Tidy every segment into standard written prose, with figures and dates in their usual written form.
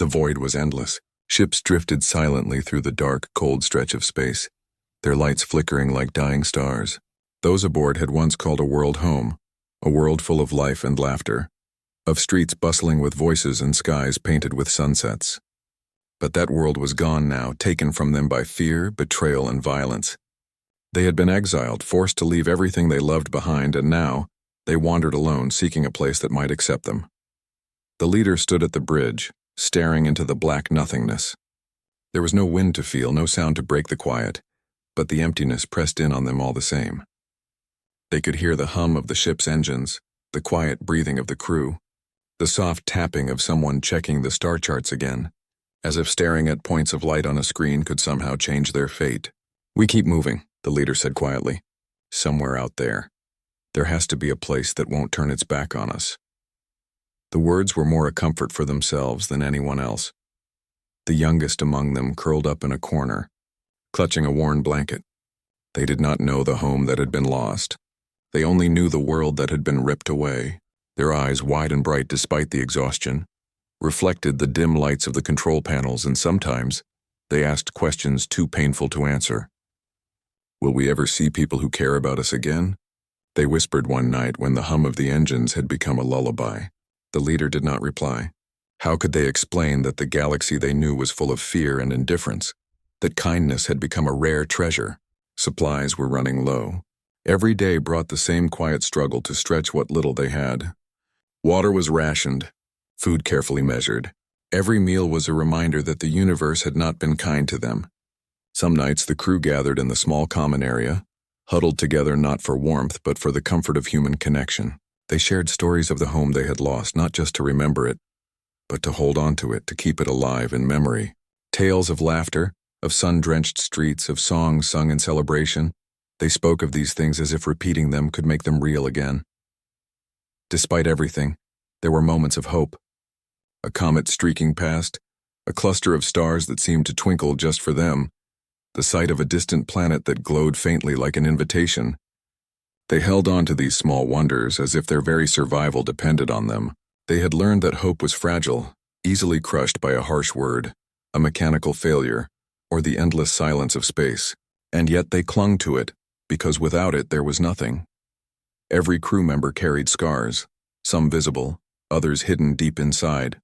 The void was endless. Ships drifted silently through the dark, cold stretch of space, their lights flickering like dying stars. Those aboard had once called a world home, a world full of life and laughter, of streets bustling with voices and skies painted with sunsets. But that world was gone now, taken from them by fear, betrayal, and violence. They had been exiled, forced to leave everything they loved behind, and now they wandered alone, seeking a place that might accept them. The leader stood at the bridge, staring into the black nothingness. There was no wind to feel, no sound to break the quiet, but the emptiness pressed in on them all the same. They could hear the hum of the ship's engines, the quiet breathing of the crew, the soft tapping of someone checking the star charts again, as if staring at points of light on a screen could somehow change their fate. "We keep moving," the leader said quietly. "Somewhere out there. There has to be a place that won't turn its back on us." The words were more a comfort for themselves than anyone else. The youngest among them curled up in a corner, clutching a worn blanket. They did not know the home that had been lost. They only knew the world that had been ripped away. Their eyes, wide and bright despite the exhaustion, reflected the dim lights of the control panels, and sometimes they asked questions too painful to answer. "Will we ever see people who care about us again?" They whispered one night when the hum of the engines had become a lullaby. The leader did not reply. How could they explain that the galaxy they knew was full of fear and indifference, that kindness had become a rare treasure? Supplies were running low. Every day brought the same quiet struggle to stretch what little they had. Water was rationed, food carefully measured. Every meal was a reminder that the universe had not been kind to them. Some nights the crew gathered in the small common area, huddled together not for warmth but for the comfort of human connection. They shared stories of the home they had lost, not just to remember it, but to hold on to it, to keep it alive in memory. Tales of laughter, of sun-drenched streets, of songs sung in celebration. They spoke of these things as if repeating them could make them real again. Despite everything, there were moments of hope. A comet streaking past, a cluster of stars that seemed to twinkle just for them, the sight of a distant planet that glowed faintly like an invitation. They held on to these small wonders as if their very survival depended on them. They had learned that hope was fragile, easily crushed by a harsh word, a mechanical failure, or the endless silence of space. And yet they clung to it, because without it there was nothing. Every crew member carried scars, some visible, others hidden deep inside.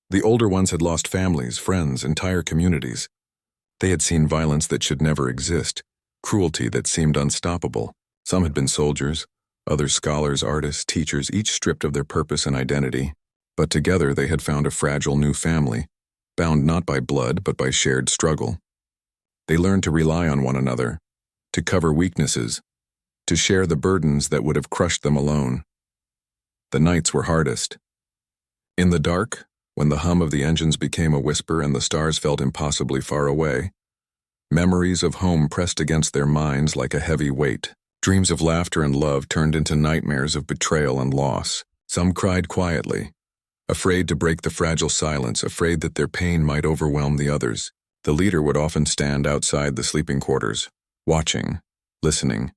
The older ones had lost families, friends, entire communities. They had seen violence that should never exist, cruelty that seemed unstoppable. Some had been soldiers, others scholars, artists, teachers, each stripped of their purpose and identity. But together they had found a fragile new family, bound not by blood but by shared struggle. They learned to rely on one another, to cover weaknesses, to share the burdens that would have crushed them alone. The nights were hardest. In the dark, when the hum of the engines became a whisper and the stars felt impossibly far away, memories of home pressed against their minds like a heavy weight. Dreams of laughter and love turned into nightmares of betrayal and loss. Some cried quietly, afraid to break the fragile silence, afraid that their pain might overwhelm the others. The leader would often stand outside the sleeping quarters, watching, listening,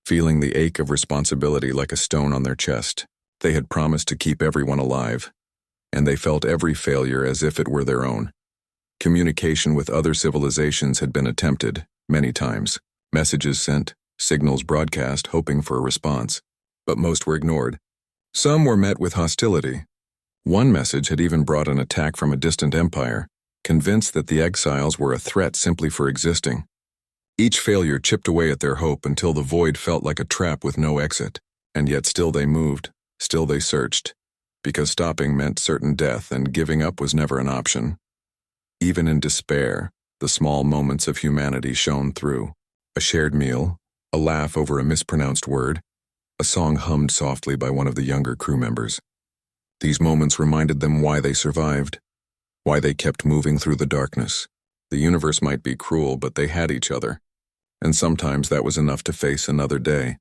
feeling the ache of responsibility like a stone on their chest. They had promised to keep everyone alive, and they felt every failure as if it were their own. Communication with other civilizations had been attempted, many times. Messages sent, signals broadcast, hoping for a response. But most were ignored. Some were met with hostility. One message had even brought an attack from a distant empire, convinced that the exiles were a threat simply for existing. Each failure chipped away at their hope until the void felt like a trap with no exit. And yet still they moved, still they searched, because stopping meant certain death and giving up was never an option. Even in despair, the small moments of humanity shone through. A shared meal, a laugh over a mispronounced word, a song hummed softly by one of the younger crew members. These moments reminded them why they survived, why they kept moving through the darkness. The universe might be cruel, but they had each other, and sometimes that was enough to face another day.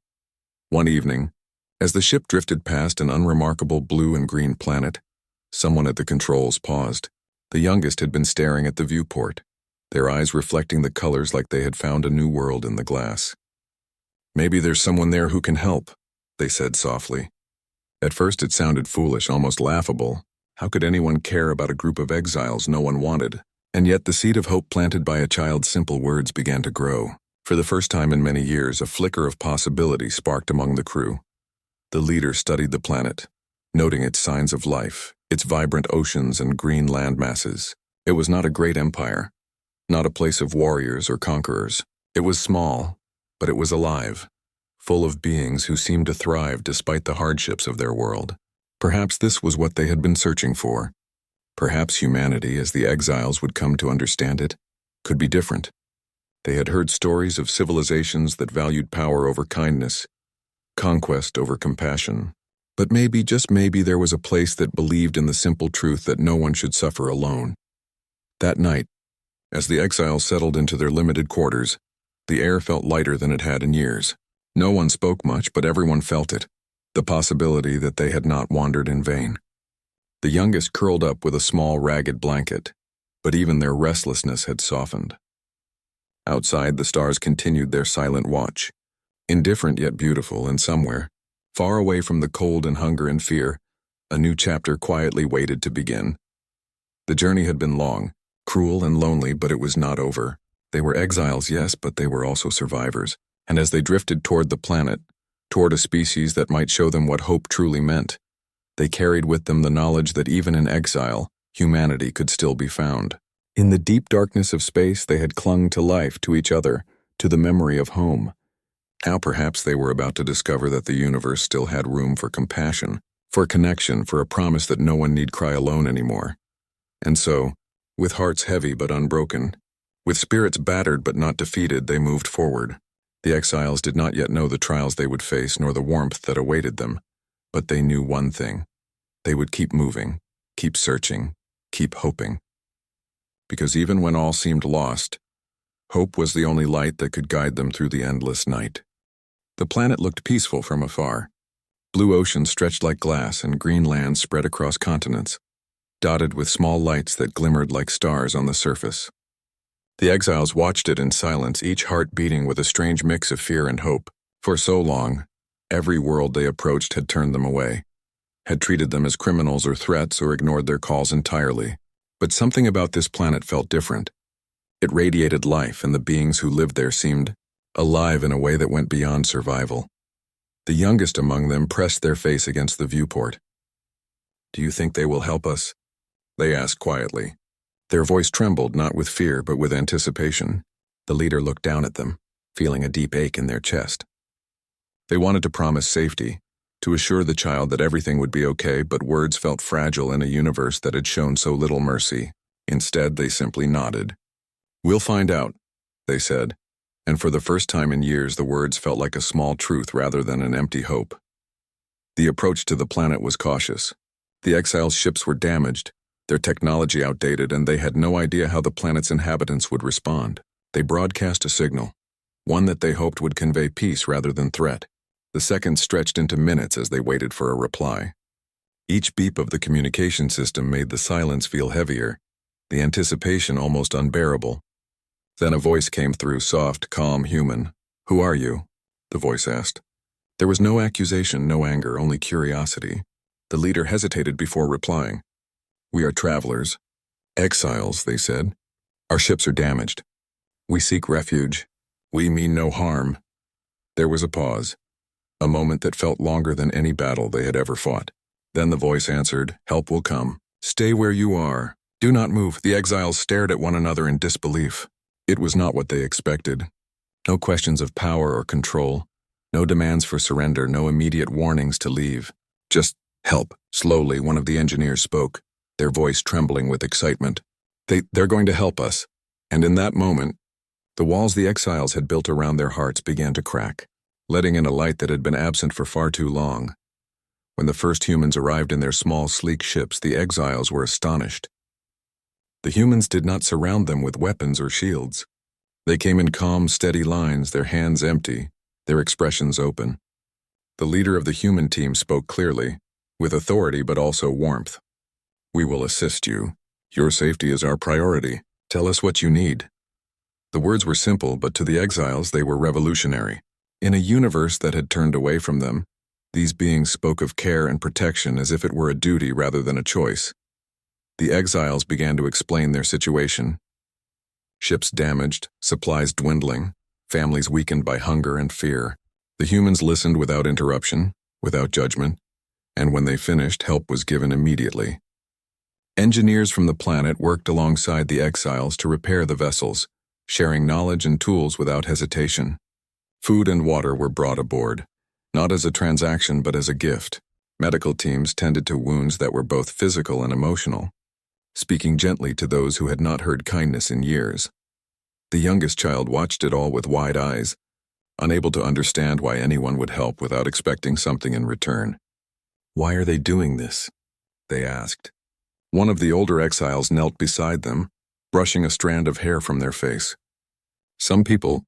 One evening, as the ship drifted past an unremarkable blue and green planet, someone at the controls paused. The youngest had been staring at the viewport, their eyes reflecting the colors like they had found a new world in the glass. "Maybe there's someone there who can help," they said softly. At first it sounded foolish, almost laughable. How could anyone care about a group of exiles no one wanted? And yet the seed of hope planted by a child's simple words began to grow. For the first time in many years, a flicker of possibility sparked among the crew. The leader studied the planet, noting its signs of life, its vibrant oceans and green land masses. It was not a great empire, not a place of warriors or conquerors. It was small, but it was alive, full of beings who seemed to thrive despite the hardships of their world. Perhaps this was what they had been searching for. Perhaps humanity, as the exiles would come to understand it, could be different. They had heard stories of civilizations that valued power over kindness, conquest over compassion. But maybe, just maybe, there was a place that believed in the simple truth that no one should suffer alone. That night, as the exiles settled into their limited quarters, the air felt lighter than it had in years. No one spoke much, but everyone felt it, the possibility that they had not wandered in vain. The youngest curled up with a small, ragged blanket, but even their restlessness had softened. Outside, the stars continued their silent watch, indifferent yet beautiful, and somewhere, far away from the cold and hunger and fear, a new chapter quietly waited to begin. The journey had been long, cruel and lonely, but it was not over. They were exiles, yes, but they were also survivors, and as they drifted toward the planet, toward a species that might show them what hope truly meant, they carried with them the knowledge that even in exile, humanity could still be found. In the deep darkness of space, they had clung to life, to each other, to the memory of home. Now perhaps they were about to discover that the universe still had room for compassion, for connection, for a promise that no one need cry alone anymore. And so, with hearts heavy but unbroken, with spirits battered but not defeated, they moved forward. The exiles did not yet know the trials they would face nor the warmth that awaited them, but they knew one thing. They would keep moving, keep searching, keep hoping. Because even when all seemed lost, hope was the only light that could guide them through the endless night. The planet looked peaceful from afar. Blue oceans stretched like glass and green lands spread across continents, dotted with small lights that glimmered like stars on the surface. The exiles watched it in silence, each heart beating with a strange mix of fear and hope. For so long, every world they approached had turned them away, had treated them as criminals or threats, or ignored their calls entirely. But something about this planet felt different. It radiated life, and the beings who lived there seemed alive in a way that went beyond survival. The youngest among them pressed their face against the viewport. "Do you think they will help us?" they asked quietly. Their voice trembled, not with fear, but with anticipation. The leader looked down at them, feeling a deep ache in their chest. They wanted to promise safety, to assure the child that everything would be okay, but words felt fragile in a universe that had shown so little mercy. Instead, they simply nodded. "We'll find out," they said, and for the first time in years the words felt like a small truth rather than an empty hope. The approach to the planet was cautious. The exiles' ships were damaged, their technology outdated, and they had no idea how the planet's inhabitants would respond. They broadcast a signal, one that they hoped would convey peace rather than threat. The seconds stretched into minutes as they waited for a reply. Each beep of the communication system made the silence feel heavier, the anticipation almost unbearable. Then a voice came through, soft, calm, human. "Who are you?" the voice asked. There was no accusation, no anger, only curiosity. The leader hesitated before replying. "We are travelers. Exiles," they said. "Our ships are damaged. We seek refuge. We mean no harm." There was a pause, a moment that felt longer than any battle they had ever fought. Then the voice answered, "Help will come. Stay where you are. Do not move." The exiles stared at one another in disbelief. It was not what they expected. No questions of power or control, no demands for surrender, no immediate warnings to leave. Just help. Slowly, one of the engineers spoke, their voice trembling with excitement. They're going to help us." And in that moment, the walls the exiles had built around their hearts began to crack, letting in a light that had been absent for far too long. When the first humans arrived in their small, sleek ships, the exiles were astonished. The humans did not surround them with weapons or shields. They came in calm, steady lines, their hands empty, their expressions open. The leader of the human team spoke clearly, with authority but also warmth. "We will assist you. Your safety is our priority. Tell us what you need." The words were simple, but to the exiles they were revolutionary. In a universe that had turned away from them, these beings spoke of care and protection as if it were a duty rather than a choice. The exiles began to explain their situation. Ships damaged, supplies dwindling, families weakened by hunger and fear. The humans listened without interruption, without judgment, and when they finished, help was given immediately. Engineers from the planet worked alongside the exiles to repair the vessels, sharing knowledge and tools without hesitation. Food and water were brought aboard, not as a transaction but as a gift. Medical teams tended to wounds that were both physical and emotional, speaking gently to those who had not heard kindness in years. The youngest child watched it all with wide eyes, unable to understand why anyone would help without expecting something in return. "Why are they doing this?" they asked. One of the older exiles knelt beside them, brushing a strand of hair from their face. "Some people,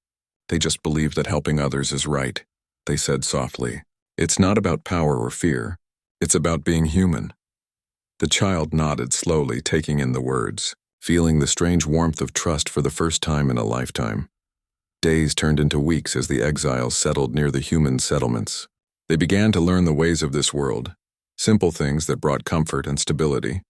they just believe that helping others is right," they said softly. "It's not about power or fear. It's about being human." The child nodded slowly, taking in the words, feeling the strange warmth of trust for the first time in a lifetime. Days turned into weeks as the exiles settled near the human settlements. They began to learn the ways of this world, simple things that brought comfort and stability.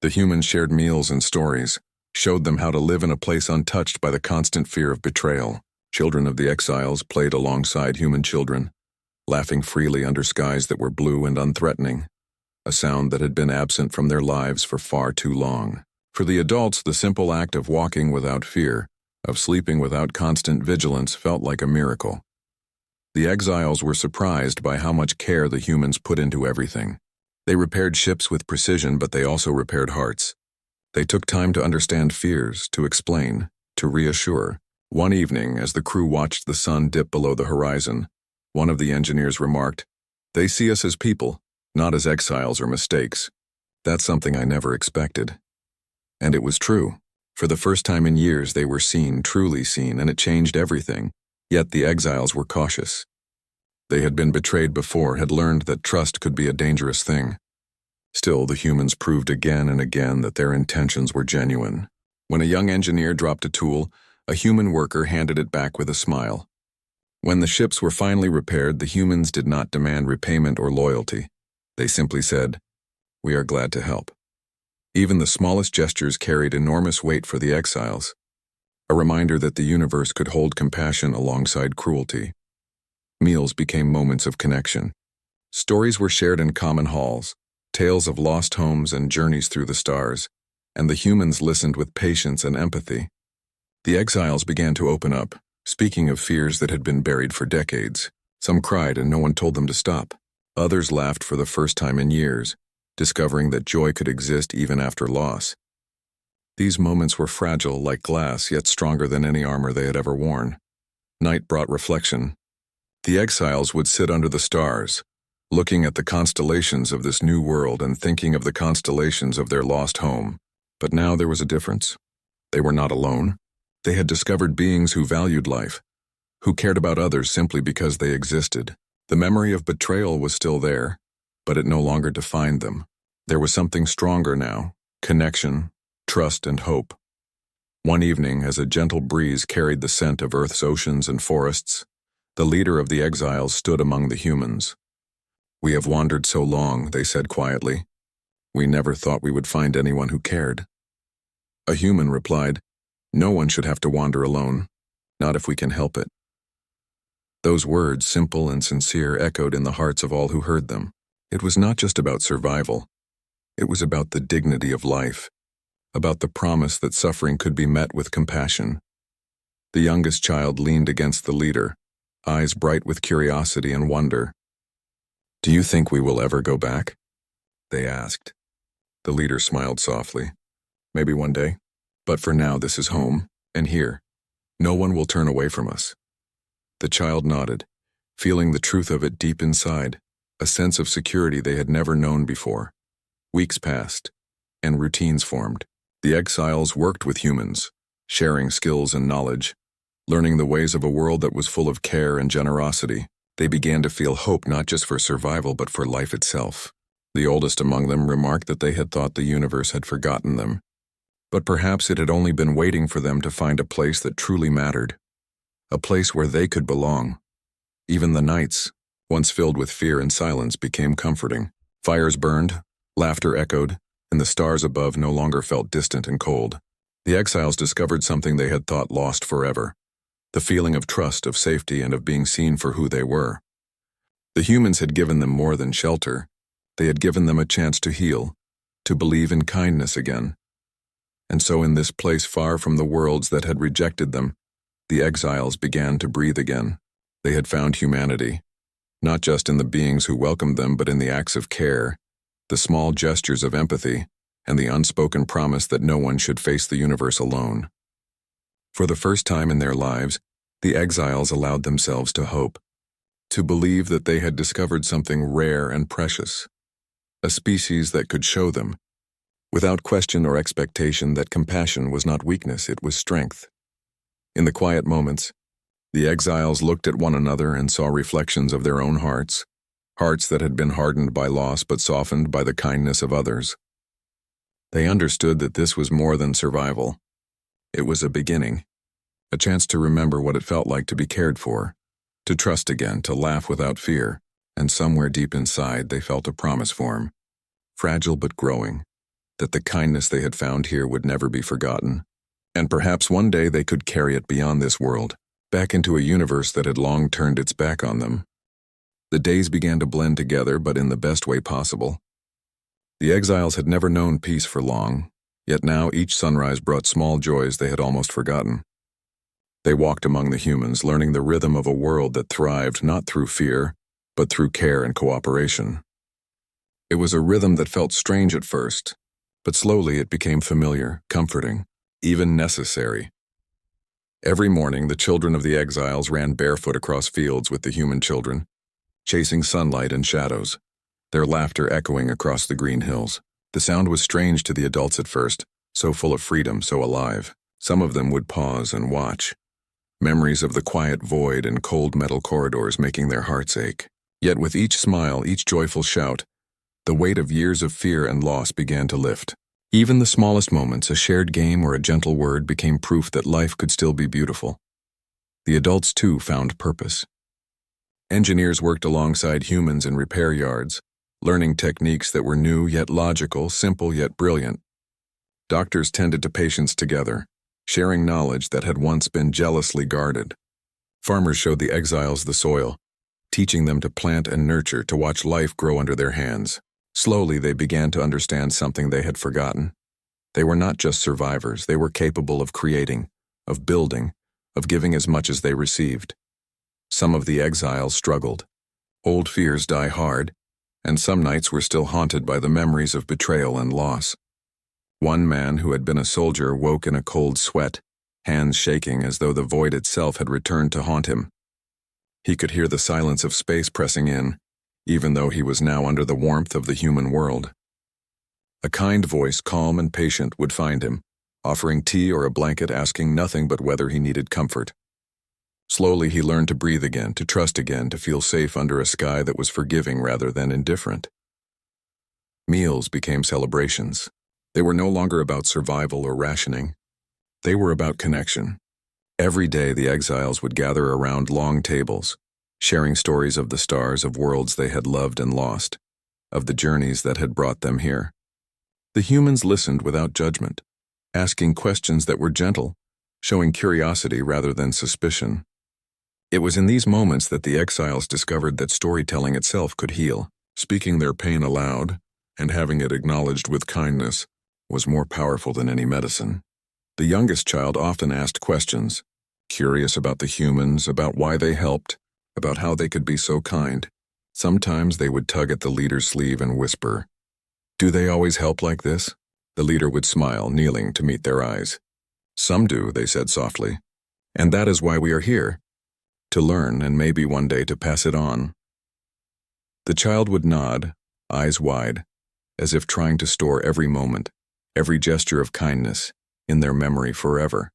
The humans shared meals and stories, showed them how to live in a place untouched by the constant fear of betrayal. Children of the exiles played alongside human children, laughing freely under skies that were blue and unthreatening, a sound that had been absent from their lives for far too long. For the adults, the simple act of walking without fear, of sleeping without constant vigilance, felt like a miracle. The exiles were surprised by how much care the humans put into everything. They repaired ships with precision, but they also repaired hearts. They took time to understand fears, to explain, to reassure. One evening, as the crew watched the sun dip below the horizon, one of the engineers remarked, "They see us as people, not as exiles or mistakes. That's something I never expected." And it was true. For the first time in years, they were seen, truly seen, and it changed everything. Yet the exiles were cautious. They had been betrayed before, had learned that trust could be a dangerous thing. Still, the humans proved again and again that their intentions were genuine. When a young engineer dropped a tool, a human worker handed it back with a smile. When the ships were finally repaired, the humans did not demand repayment or loyalty. They simply said, "We are glad to help." Even the smallest gestures carried enormous weight for the exiles, a reminder that the universe could hold compassion alongside cruelty. Meals became moments of connection. Stories were shared in common halls, tales of lost homes and journeys through the stars, and the humans listened with patience and empathy. The exiles began to open up, speaking of fears that had been buried for decades. Some cried and no one told them to stop. Others laughed for the first time in years, discovering that joy could exist even after loss. These moments were fragile like glass, yet stronger than any armor they had ever worn. Night brought reflection. The exiles would sit under the stars, looking at the constellations of this new world and thinking of the constellations of their lost home. But now there was a difference. They were not alone. They had discovered beings who valued life, who cared about others simply because they existed. The memory of betrayal was still there, but it no longer defined them. There was something stronger now: connection, trust, and hope. One evening, as a gentle breeze carried the scent of Earth's oceans and forests, the leader of the exiles stood among the humans. "We have wandered so long," they said quietly. "We never thought we would find anyone who cared." A human replied, "No one should have to wander alone, not if we can help it." Those words, simple and sincere, echoed in the hearts of all who heard them. It was not just about survival. It was about the dignity of life, about the promise that suffering could be met with compassion. The youngest child leaned against the leader, eyes bright with curiosity and wonder. "Do you think we will ever go back?" they asked. The leader smiled softly. "Maybe one day. But for now, this is home, and here. No one will turn away from us." The child nodded, feeling the truth of it deep inside, a sense of security they had never known before. Weeks passed, and routines formed. The exiles worked with humans, sharing skills and knowledge, learning the ways of a world that was full of care and generosity. They began to feel hope not just for survival but for life itself. The oldest among them remarked that they had thought the universe had forgotten them, but perhaps it had only been waiting for them to find a place that truly mattered, a place where they could belong. Even the nights, once filled with fear and silence, became comforting. Fires burned, laughter echoed, and the stars above no longer felt distant and cold. The exiles discovered something they had thought lost forever: the feeling of trust, of safety, and of being seen for who they were. The humans had given them more than shelter. They had given them a chance to heal, to believe in kindness again. And so in this place far from the worlds that had rejected them, the exiles began to breathe again. They had found humanity, not just in the beings who welcomed them, but in the acts of care, the small gestures of empathy, and the unspoken promise that no one should face the universe alone. For the first time in their lives, the exiles allowed themselves to hope, to believe that they had discovered something rare and precious, a species that could show them, without question or expectation, that compassion was not weakness, it was strength. In the quiet moments, the exiles looked at one another and saw reflections of their own hearts, hearts that had been hardened by loss but softened by the kindness of others. They understood that this was more than survival. It was a beginning, a chance to remember what it felt like to be cared for, to trust again, to laugh without fear, and somewhere deep inside they felt a promise form, fragile but growing, that the kindness they had found here would never be forgotten, and perhaps one day they could carry it beyond this world, back into a universe that had long turned its back on them. The days began to blend together, but in the best way possible. The exiles had never known peace for long, yet now each sunrise brought small joys they had almost forgotten. They walked among the humans, learning the rhythm of a world that thrived not through fear, but through care and cooperation. It was a rhythm that felt strange at first, but slowly it became familiar, comforting, even necessary. Every morning, the children of the exiles ran barefoot across fields with the human children, chasing sunlight and shadows, their laughter echoing across the green hills. The sound was strange to the adults at first, so full of freedom, so alive. Some of them would pause and watch, memories of the quiet void and cold metal corridors making their hearts ache. Yet with each smile, each joyful shout, the weight of years of fear and loss began to lift. Even the smallest moments, a shared game or a gentle word, became proof that life could still be beautiful. The adults, too, found purpose. Engineers worked alongside humans in repair yards, learning techniques that were new yet logical, simple yet brilliant. Doctors tended to patients together, sharing knowledge that had once been jealously guarded. Farmers showed the exiles the soil, teaching them to plant and nurture, to watch life grow under their hands. Slowly, they began to understand something they had forgotten. They were not just survivors, they were capable of creating, of building, of giving as much as they received. Some of the exiles struggled. Old fears die hard, and some nights were still haunted by the memories of betrayal and loss. One man who had been a soldier woke in a cold sweat, hands shaking as though the void itself had returned to haunt him. He could hear the silence of space pressing in, even though he was now under the warmth of the human world. A kind voice, calm and patient, would find him, offering tea or a blanket, asking nothing but whether he needed comfort. Slowly he learned to breathe again, to trust again, to feel safe under a sky that was forgiving rather than indifferent. Meals became celebrations. They were no longer about survival or rationing. They were about connection. Every day the exiles would gather around long tables, sharing stories of the stars, of worlds they had loved and lost, of the journeys that had brought them here. The humans listened without judgment, asking questions that were gentle, showing curiosity rather than suspicion. It was in these moments that the exiles discovered that storytelling itself could heal. Speaking their pain aloud, and having it acknowledged with kindness, was more powerful than any medicine. The youngest child often asked questions, curious about the humans, about why they helped, about how they could be so kind. Sometimes they would tug at the leader's sleeve and whisper, "Do they always help like this?" The leader would smile, kneeling to meet their eyes. "Some do," they said softly, "and that is why we are here, to learn and maybe one day to pass it on." The child would nod, eyes wide, as if trying to store every moment, every gesture of kindness, in their memory forever.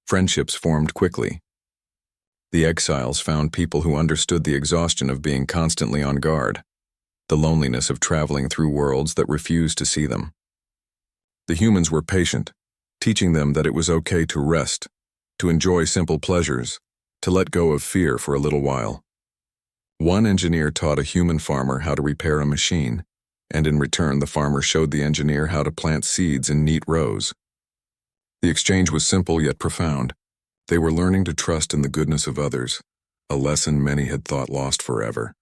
Friendships formed quickly. The exiles found people who understood the exhaustion of being constantly on guard, the loneliness of traveling through worlds that refused to see them. The humans were patient, teaching them that it was okay to rest, to enjoy simple pleasures, to let go of fear for a little while. One engineer taught a human farmer how to repair a machine, and in return the farmer showed the engineer how to plant seeds in neat rows. The exchange was simple yet profound. They were learning to trust in the goodness of others, a lesson many had thought lost forever.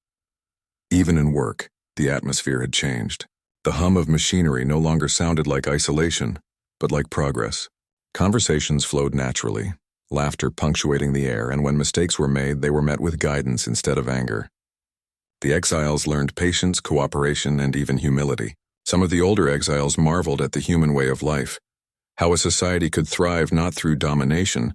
Even in work, the atmosphere had changed. The hum of machinery no longer sounded like isolation, but like progress. Conversations flowed naturally, laughter punctuating the air, and when mistakes were made, they were met with guidance instead of anger. The exiles learned patience, cooperation, and even humility. Some of the older exiles marveled at the human way of life, how a society could thrive not through domination,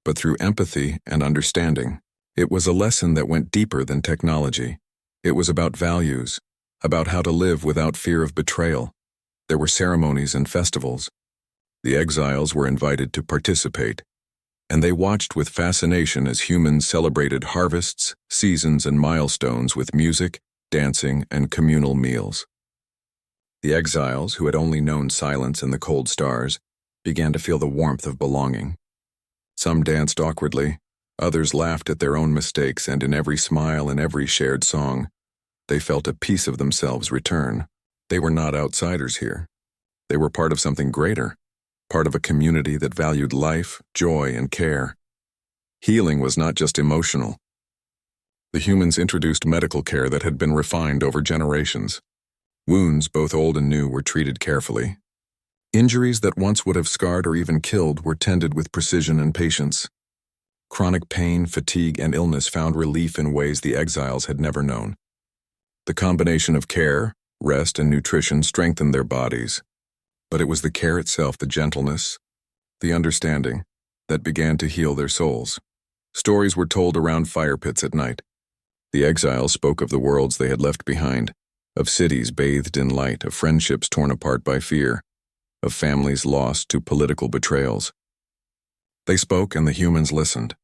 but through empathy and understanding. It was a lesson that went deeper than technology. It was about values, about how to live without fear of betrayal. There were ceremonies and festivals. The exiles were invited to participate, and they watched with fascination as humans celebrated harvests, seasons, and milestones with music, dancing, and communal meals. The exiles, who had only known silence and the cold stars, began to feel the warmth of belonging. Some danced awkwardly, others laughed at their own mistakes, and in every smile and every shared song, they felt a piece of themselves return. They were not outsiders here. They were part of something greater, part of a community that valued life, joy, and care. Healing was not just emotional. The humans introduced medical care that had been refined over generations. Wounds, both old and new, were treated carefully. Injuries that once would have scarred or even killed were tended with precision and patience. Chronic pain, fatigue, and illness found relief in ways the exiles had never known. The combination of care, rest, and nutrition strengthened their bodies. But it was the care itself, the gentleness, the understanding, that began to heal their souls. Stories were told around fire pits at night. The exiles spoke of the worlds they had left behind, of cities bathed in light, of friendships torn apart by fear, of families lost to political betrayals. They spoke and the humans listened.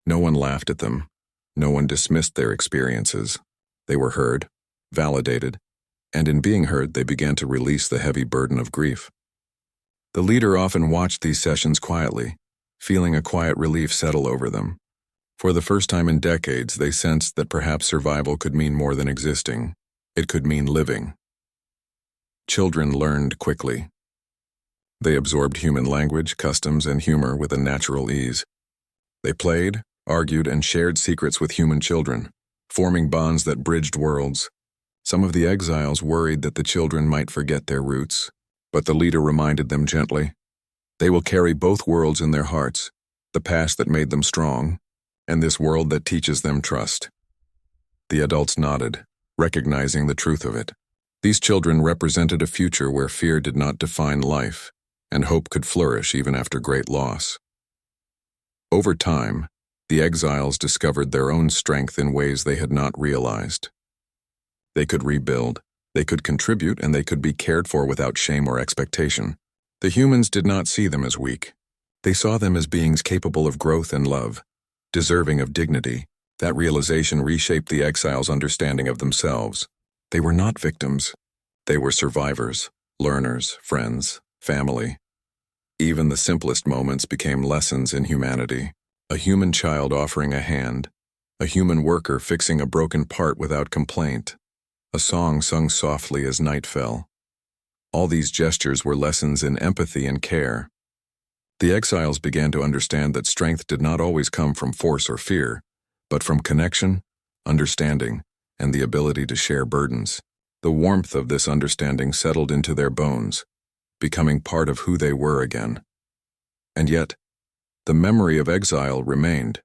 No one laughed at them. No one dismissed their experiences. They were heard, validated, and in being heard they began to release the heavy burden of grief. The leader often watched these sessions quietly, feeling a quiet relief settle over them. For the first time in decades, they sensed that perhaps survival could mean more than existing. It could mean living. Children learned quickly. They absorbed human language, customs, and humor with a natural ease. They played, argued, and shared secrets with human children, forming bonds that bridged worlds. Some of the exiles worried that the children might forget their roots, but the leader reminded them gently. They will carry both worlds in their hearts, the past that made them strong, and this world that teaches them trust. The adults nodded, recognizing the truth of it. These children represented a future where fear did not define life, and hope could flourish even after great loss. Over time, the exiles discovered their own strength in ways they had not realized. They could rebuild, they could contribute, and they could be cared for without shame or expectation. The humans did not see them as weak. They saw them as beings capable of growth and love, deserving of dignity. That realization reshaped the exiles' understanding of themselves. They were not victims. They were survivors, learners, friends, family. Even the simplest moments became lessons in humanity. A human child offering a hand, a human worker fixing a broken part without complaint, a song sung softly as night fell. All these gestures were lessons in empathy and care. The exiles began to understand that strength did not always come from force or fear, but from connection, understanding, and the ability to share burdens. The warmth of this understanding settled into their bones, becoming part of who they were again. And yet, the memory of exile remained.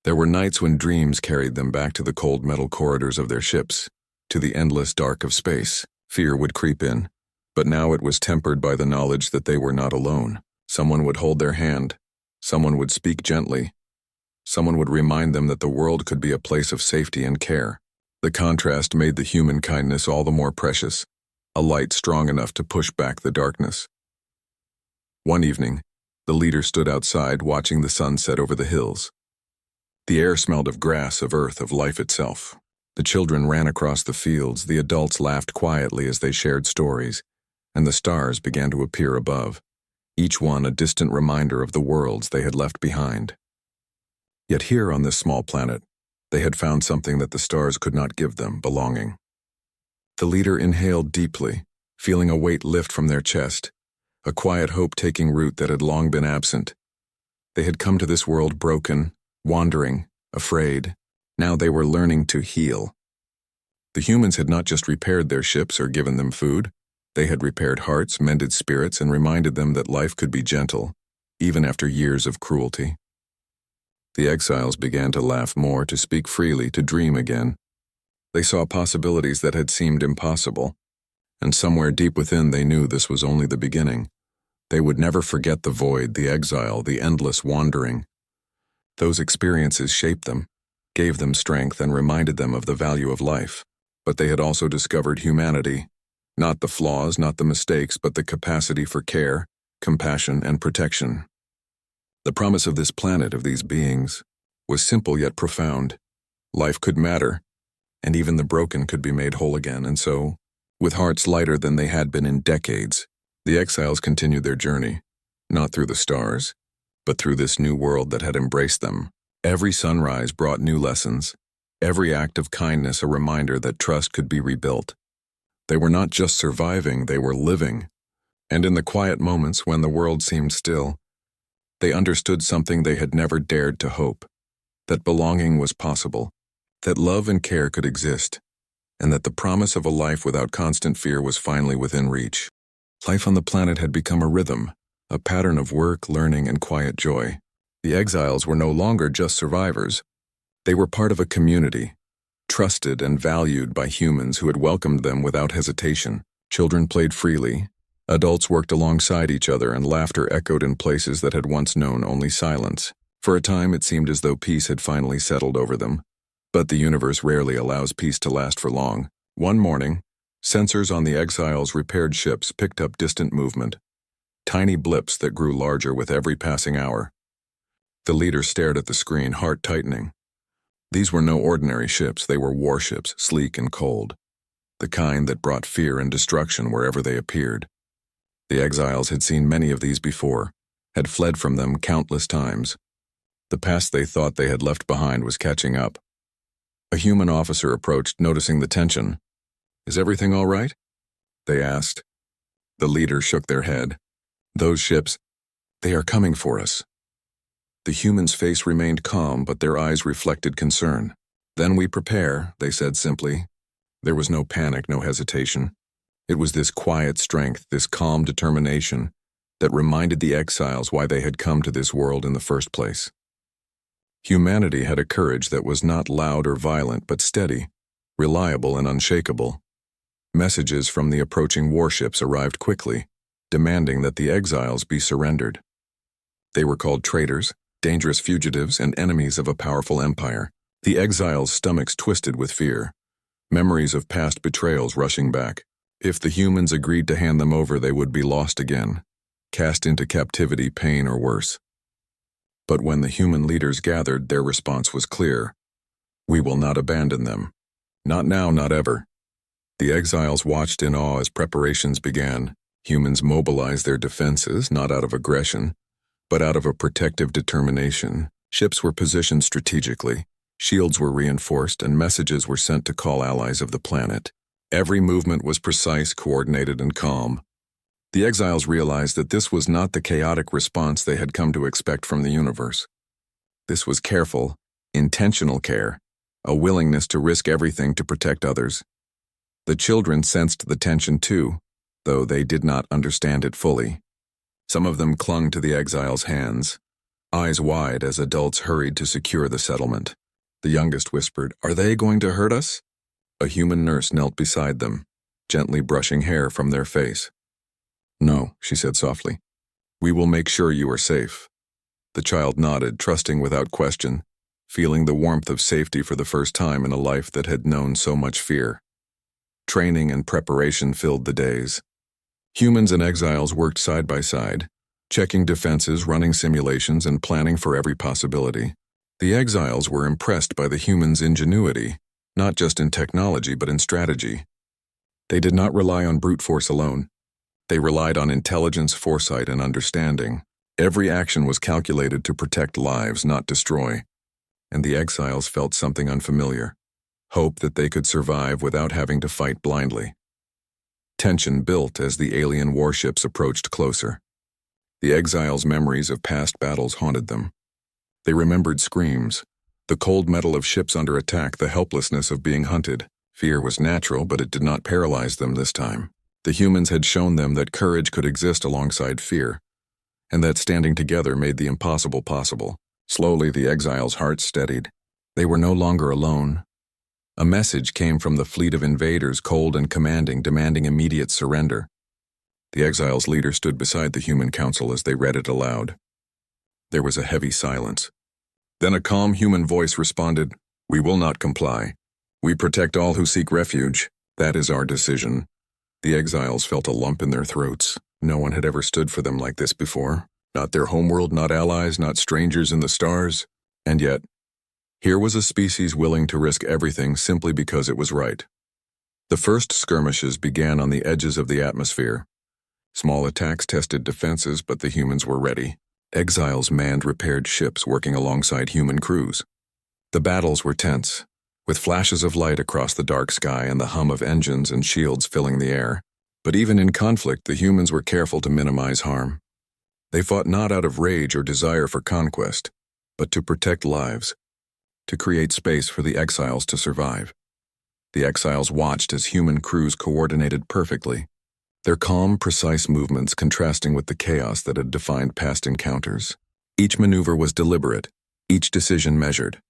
There were nights when dreams carried them back to the cold metal corridors of their ships, to the endless dark of space. Fear would creep in, but now it was tempered by the knowledge that they were not alone. Someone would hold their hand, someone would speak gently, someone would remind them that the world could be a place of safety and care. The contrast made the human kindness all the more precious, a light strong enough to push back the darkness. One evening, the leader stood outside watching the sun set over the hills. The air smelled of grass, of earth, of life itself. The children ran across the fields, the adults laughed quietly as they shared stories, and the stars began to appear above, each one a distant reminder of the worlds they had left behind. Yet here on this small planet, they had found something that the stars could not give them: belonging. The leader inhaled deeply, feeling a weight lift from their chest, a quiet hope taking root that had long been absent. They had come to this world broken, wandering, afraid. Now they were learning to heal. The humans had not just repaired their ships or given them food. They had repaired hearts, mended spirits, and reminded them that life could be gentle, even after years of cruelty. The exiles began to laugh more, to speak freely, to dream again. They saw possibilities that had seemed impossible, and somewhere deep within they knew this was only the beginning. They would never forget the void, the exile, the endless wandering. Those experiences shaped them, gave them strength, and reminded them of the value of life. But they had also discovered humanity. Not the flaws, not the mistakes, but the capacity for care, compassion, and protection. The promise of this planet, of these beings, was simple yet profound. Life could matter, and even the broken could be made whole again. And so, with hearts lighter than they had been in decades, the exiles continued their journey, not through the stars, but through this new world that had embraced them. Every sunrise brought new lessons, every act of kindness a reminder that trust could be rebuilt. They were not just surviving, they were living. And in the quiet moments when the world seemed still, they understood something they had never dared to hope, that belonging was possible, that love and care could exist, and that the promise of a life without constant fear was finally within reach. Life on the planet had become a rhythm, a pattern of work, learning, and quiet joy. The exiles were no longer just survivors. They were part of a community, trusted and valued by humans who had welcomed them without hesitation. Children played freely, adults worked alongside each other, and laughter echoed in places that had once known only silence. For a time it seemed as though peace had finally settled over them. But the universe rarely allows peace to last for long. One morning, sensors on the exiles' repaired ships picked up distant movement, tiny blips that grew larger with every passing hour. The leader stared at the screen, heart tightening. These were no ordinary ships, they were warships, sleek and cold, the kind that brought fear and destruction wherever they appeared. The exiles had seen many of these before, had fled from them countless times. The past they thought they had left behind was catching up. A human officer approached, noticing the tension. "Is everything all right?" they asked. The leader shook their head. "Those ships, they are coming for us." The human's face remained calm, but their eyes reflected concern. "Then we prepare," they said simply. There was no panic, no hesitation. It was this quiet strength, this calm determination, that reminded the exiles why they had come to this world in the first place. Humanity had a courage that was not loud or violent, but steady, reliable and unshakable. Messages from the approaching warships arrived quickly, demanding that the exiles be surrendered. They were called traitors, dangerous fugitives, and enemies of a powerful empire. The exiles' stomachs twisted with fear, memories of past betrayals rushing back. If the humans agreed to hand them over, they would be lost again, cast into captivity, pain, or worse. But when the human leaders gathered, their response was clear. "We will not abandon them. Not now, not ever." The exiles watched in awe as preparations began. Humans mobilized their defenses, not out of aggression, but out of a protective determination. Ships were positioned strategically, shields were reinforced, and messages were sent to call allies of the planet. Every movement was precise, coordinated, and calm. The exiles realized that this was not the chaotic response they had come to expect from the universe. This was careful, intentional care, a willingness to risk everything to protect others. The children sensed the tension too, though they did not understand it fully. Some of them clung to the exiles' hands, eyes wide as adults hurried to secure the settlement. The youngest whispered, "Are they going to hurt us?" A human nurse knelt beside them, gently brushing hair from their face. "No," she said softly. "We will make sure you are safe." The child nodded, trusting without question, feeling the warmth of safety for the first time in a life that had known so much fear. Training and preparation filled the days. Humans and exiles worked side by side, checking defenses, running simulations, and planning for every possibility. The exiles were impressed by the humans' ingenuity, not just in technology but in strategy. They did not rely on brute force alone. They relied on intelligence, foresight, and understanding. Every action was calculated to protect lives, not destroy. And the exiles felt something unfamiliar. hope that they could survive without having to fight blindly. Tension built as the alien warships approached closer. The exiles' memories of past battles haunted them. They remembered screams, the cold metal of ships under attack, the helplessness of being hunted. Fear was natural, but it did not paralyze them this time. The humans had shown them that courage could exist alongside fear, and that standing together made the impossible possible. Slowly, the exiles' hearts steadied. They were no longer alone. A message came from the fleet of invaders, cold and commanding, demanding immediate surrender. The exiles' leader stood beside the human council as they read it aloud. There was a heavy silence. Then a calm human voice responded, "We will not comply. We protect all who seek refuge. That is our decision." The exiles felt a lump in their throats. No one had ever stood for them like this before. Not their homeworld, not allies, not strangers in the stars. And yet, here was a species willing to risk everything simply because it was right. The first skirmishes began on the edges of the atmosphere. Small attacks tested defenses, but the humans were ready. Exiles manned repaired ships working alongside human crews. The battles were tense, with flashes of light across the dark sky and the hum of engines and shields filling the air. But even in conflict, the humans were careful to minimize harm. They fought not out of rage or desire for conquest, but to protect lives, to create space for the exiles to survive. The exiles watched as human crews coordinated perfectly, their calm, precise movements contrasting with the chaos that had defined past encounters. Each maneuver was deliberate, each decision measured.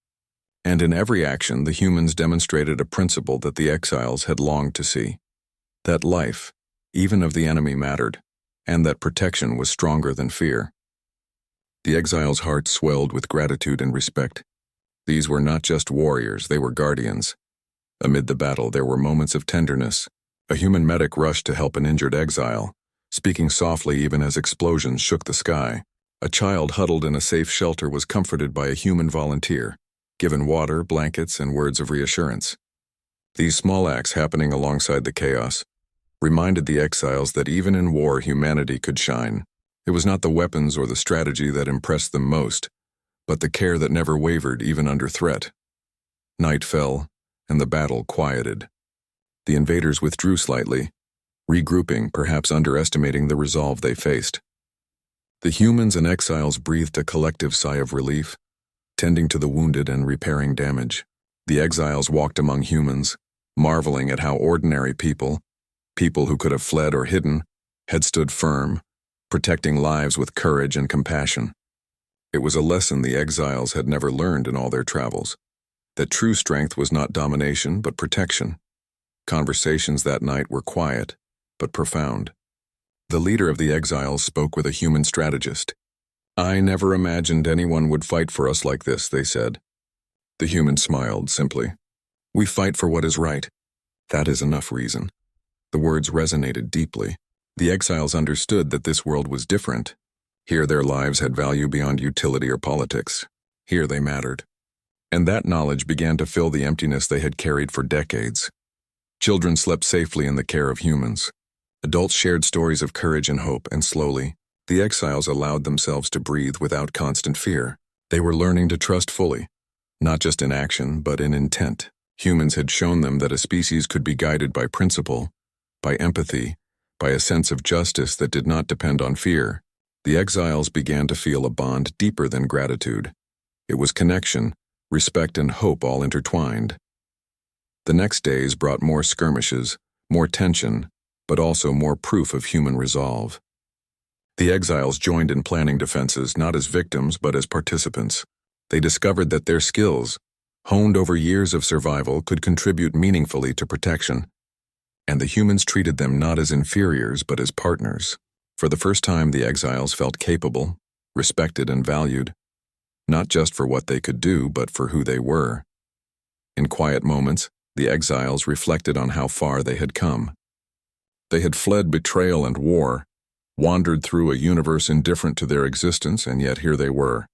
And in every action, the humans demonstrated a principle that the exiles had longed to see: that life, even of the enemy, mattered, and that protection was stronger than fear. The exiles' hearts swelled with gratitude and respect. These were not just warriors, they were guardians. Amid the battle, there were moments of tenderness. A human medic rushed to help an injured exile, speaking softly even as explosions shook the sky. A child huddled in a safe shelter was comforted by a human volunteer, given water, blankets, and words of reassurance. These small acts happening alongside the chaos reminded the exiles that even in war, humanity could shine. It was not the weapons or the strategy that impressed them most, but the care that never wavered even under threat. Night fell, and the battle quieted. The invaders withdrew slightly, regrouping, perhaps underestimating the resolve they faced. The humans and exiles breathed a collective sigh of relief, tending to the wounded and repairing damage. The exiles walked among humans, marveling at how ordinary people who could have fled or hidden, had stood firm, protecting lives with courage and compassion. It was a lesson the exiles had never learned in all their travels, that true strength was not domination but protection. Conversations that night were quiet, but profound. The leader of the exiles spoke with a human strategist. "I never imagined anyone would fight for us like this," they said. The human smiled simply. "We fight for what is right. That is enough reason." The words resonated deeply. The exiles understood that this world was different. Here their lives had value beyond utility or politics. Here they mattered. And that knowledge began to fill the emptiness they had carried for decades. Children slept safely in the care of humans. Adults shared stories of courage and hope, and slowly, the exiles allowed themselves to breathe without constant fear. They were learning to trust fully, not just in action, but in intent. Humans had shown them that a species could be guided by principle, by empathy, by a sense of justice that did not depend on fear. The exiles began to feel a bond deeper than gratitude. It was connection, respect, and hope all intertwined. The next days brought more skirmishes, more tension, but also more proof of human resolve. The exiles joined in planning defenses not as victims but as participants. They discovered that their skills, honed over years of survival, could contribute meaningfully to protection. And the humans treated them not as inferiors but as partners. For the first time, the exiles felt capable, respected, and valued, not just for what they could do, but for who they were. In quiet moments, the exiles reflected on how far they had come. They had fled betrayal and war, wandered through a universe indifferent to their existence, and yet here they were,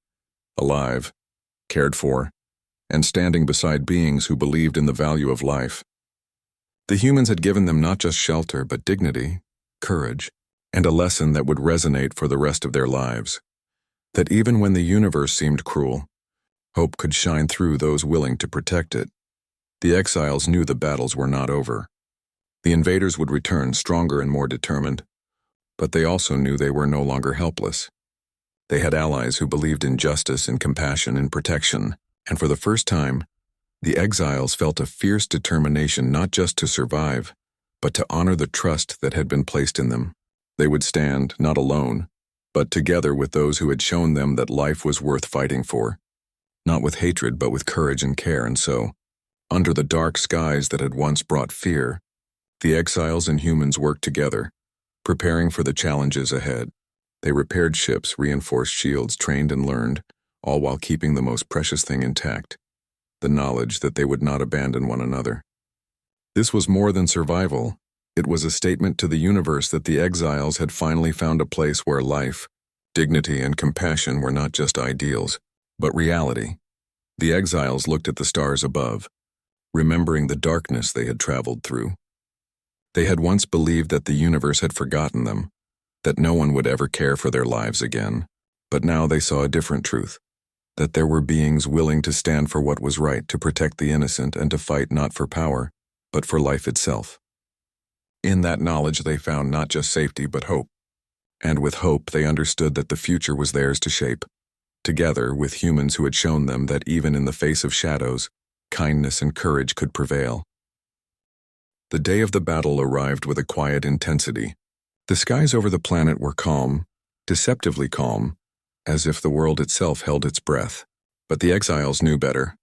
alive, cared for, and standing beside beings who believed in the value of life. The humans had given them not just shelter, but dignity, courage, and a lesson that would resonate for the rest of their lives. That even when the universe seemed cruel, hope could shine through those willing to protect it. The exiles knew the battles were not over. The invaders would return stronger and more determined, but they also knew they were no longer helpless. They had allies who believed in justice and compassion and protection, and for the first time, the exiles felt a fierce determination not just to survive, but to honor the trust that had been placed in them. They would stand, not alone, but together with those who had shown them that life was worth fighting for, not with hatred but with courage and care. And so, under the dark skies that had once brought fear, the exiles and humans worked together, preparing for the challenges ahead. They repaired ships, reinforced shields, trained and learned, all while keeping the most precious thing intact, the knowledge that they would not abandon one another. This was more than survival. It was a statement to the universe that the exiles had finally found a place where life, dignity, and compassion were not just ideals, but reality. The exiles looked at the stars above, remembering the darkness they had traveled through. They had once believed that the universe had forgotten them, that no one would ever care for their lives again, but now they saw a different truth, that there were beings willing to stand for what was right, to protect the innocent, and to fight not for power, but for life itself. In that knowledge they found not just safety but hope, and with hope they understood that the future was theirs to shape, together with humans who had shown them that even in the face of shadows, kindness and courage could prevail. The day of the battle arrived with a quiet intensity. The skies over the planet were calm, deceptively calm, as if the world itself held its breath. But the exiles knew better.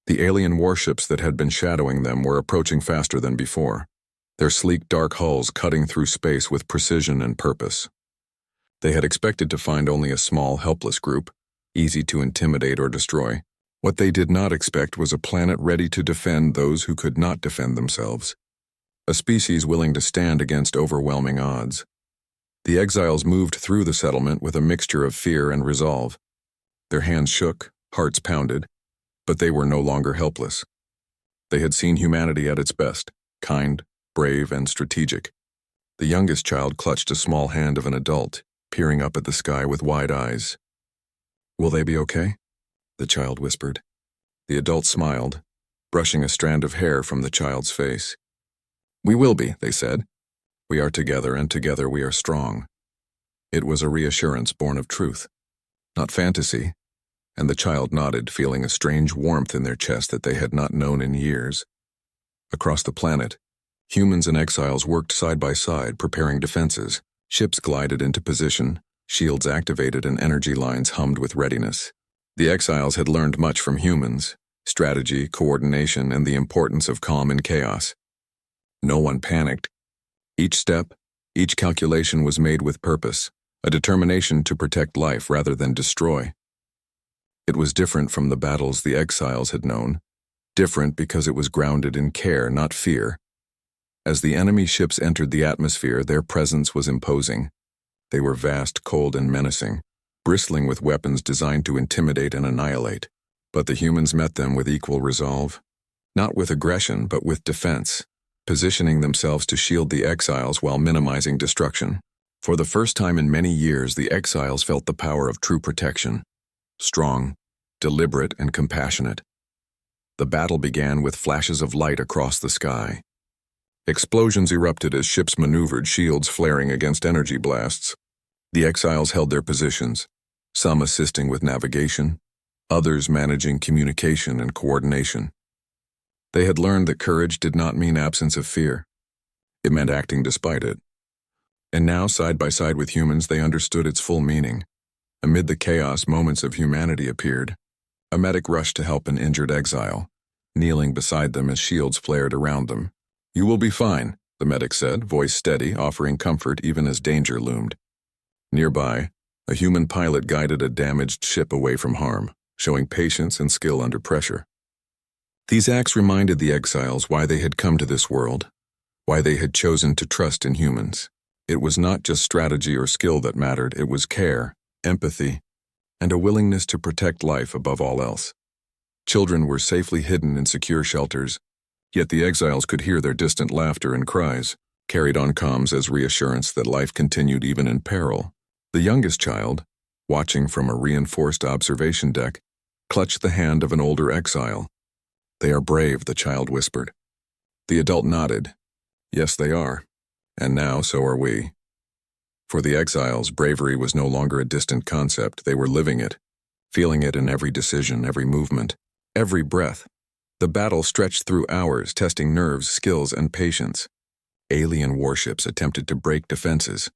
The alien warships that had been shadowing them were approaching faster than before, their sleek dark hulls cutting through space with precision and purpose. They had expected to find only a small, helpless group, easy to intimidate or destroy. What they did not expect was a planet ready to defend those who could not defend themselves, a species willing to stand against overwhelming odds. The exiles moved through the settlement with a mixture of fear and resolve. Their hands shook, hearts pounded, but they were no longer helpless. They had seen humanity at its best, kind, brave, and strategic. The youngest child clutched a small hand of an adult, peering up at the sky with wide eyes. "Will they be okay?" the child whispered. The adult smiled, brushing a strand of hair from the child's face. "We will be," they said. "We are together, and together we are strong." It was a reassurance born of truth, not fantasy, and the child nodded, feeling a strange warmth in their chest that they had not known in years. Across the planet, humans and exiles worked side by side, preparing defenses. Ships glided into position, shields activated, and energy lines hummed with readiness. The exiles had learned much from humans: strategy, coordination, and the importance of calm in chaos. No one panicked. Each step, each calculation was made with purpose, a determination to protect life rather than destroy. It was different from the battles the exiles had known, different because it was grounded in care, not fear. As the enemy ships entered the atmosphere, their presence was imposing. They were vast, cold, and menacing, bristling with weapons designed to intimidate and annihilate. But the humans met them with equal resolve, not with aggression but with defense, positioning themselves to shield the exiles while minimizing destruction. For the first time in many years, the exiles felt the power of true protection, strong, deliberate, and compassionate. The battle began with flashes of light across the sky. Explosions erupted as ships maneuvered, shields flaring against energy blasts. The exiles held their positions, some assisting with navigation, others managing communication and coordination. They had learned that courage did not mean absence of fear. It meant acting despite it. And now, side by side with humans, they understood its full meaning. Amid the chaos, moments of humanity appeared. A medic rushed to help an injured exile, kneeling beside them as shields flared around them. "You will be fine," the medic said, voice steady, offering comfort even as danger loomed. Nearby, a human pilot guided a damaged ship away from harm, showing patience and skill under pressure. These acts reminded the exiles why they had come to this world, why they had chosen to trust in humans. It was not just strategy or skill that mattered, it was care, empathy, and a willingness to protect life above all else. Children were safely hidden in secure shelters, yet the exiles could hear their distant laughter and cries, carried on comms as reassurance that life continued even in peril. The youngest child, watching from a reinforced observation deck, clutched the hand of an older exile. They are brave, the child whispered. The adult nodded. Yes, they are. And now so are we. For the exiles, bravery was no longer a distant concept. They were living it, feeling it in every decision, every movement, every breath. The battle stretched through hours, testing nerves, skills, and patience. Alien warships attempted to break defenses,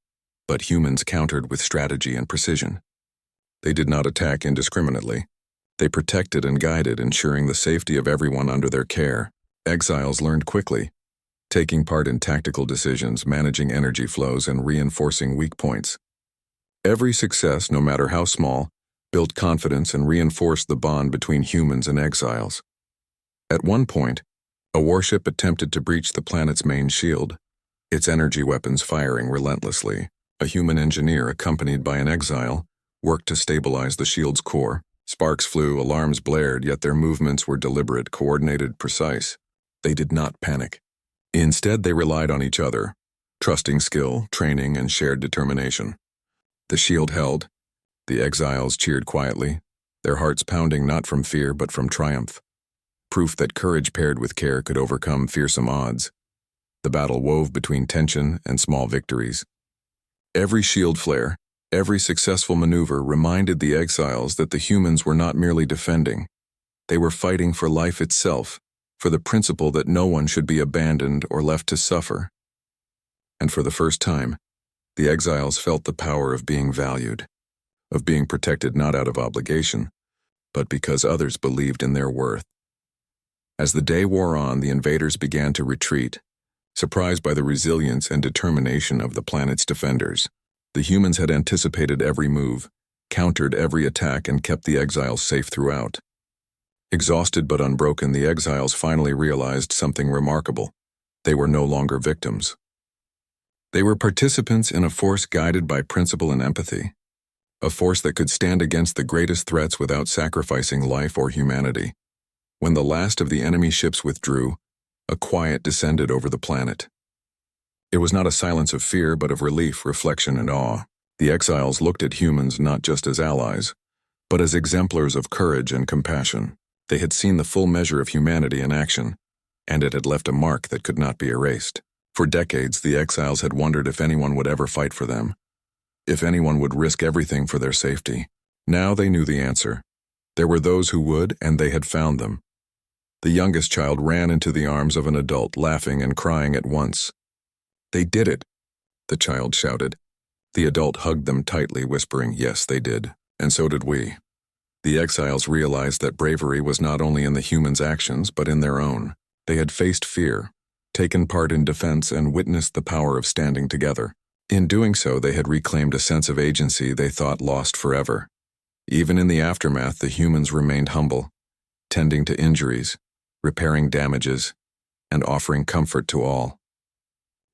but humans countered with strategy and precision. They did not attack indiscriminately. They protected and guided, ensuring the safety of everyone under their care. Exiles learned quickly, taking part in tactical decisions, managing energy flows, and reinforcing weak points. Every success, no matter how small, built confidence and reinforced the bond between humans and exiles. At one point, a warship attempted to breach the planet's main shield, its energy weapons firing relentlessly. A human engineer, accompanied by an exile, worked to stabilize the shield's core. Sparks flew, alarms blared, yet their movements were deliberate, coordinated, precise. They did not panic. Instead, they relied on each other, trusting skill, training, and shared determination. The shield held. The exiles cheered quietly, their hearts pounding not from fear but from triumph. Proof that courage paired with care could overcome fearsome odds. The battle wove between tension and small victories. Every shield flare, every successful maneuver reminded the exiles that the humans were not merely defending. They were fighting for life itself, for the principle that no one should be abandoned or left to suffer. And for the first time, the exiles felt the power of being valued, of being protected not out of obligation, but because others believed in their worth. As the day wore on, the invaders began to retreat, surprised by the resilience and determination of the planet's defenders. The humans had anticipated every move, countered every attack, and kept the exiles safe throughout. Exhausted but unbroken, the exiles finally realized something remarkable. They were no longer victims. They were participants in a force guided by principle and empathy, a force that could stand against the greatest threats without sacrificing life or humanity. When the last of the enemy ships withdrew, a quiet descended over the planet. It was not a silence of fear, but of relief, reflection, and awe. The exiles looked at humans not just as allies, but as exemplars of courage and compassion. They had seen the full measure of humanity in action, and it had left a mark that could not be erased. For decades, the exiles had wondered if anyone would ever fight for them, if anyone would risk everything for their safety. Now they knew the answer. There were those who would, and they had found them. The youngest child ran into the arms of an adult, laughing and crying at once. "They did it," the child shouted. The adult hugged them tightly, whispering, "Yes, they did, and so did we." The exiles realized that bravery was not only in the humans' actions, but in their own. They had faced fear, taken part in defense, and witnessed the power of standing together. In doing so, they had reclaimed a sense of agency they thought lost forever. Even in the aftermath, the humans remained humble, tending to injuries, repairing damages, and offering comfort to all.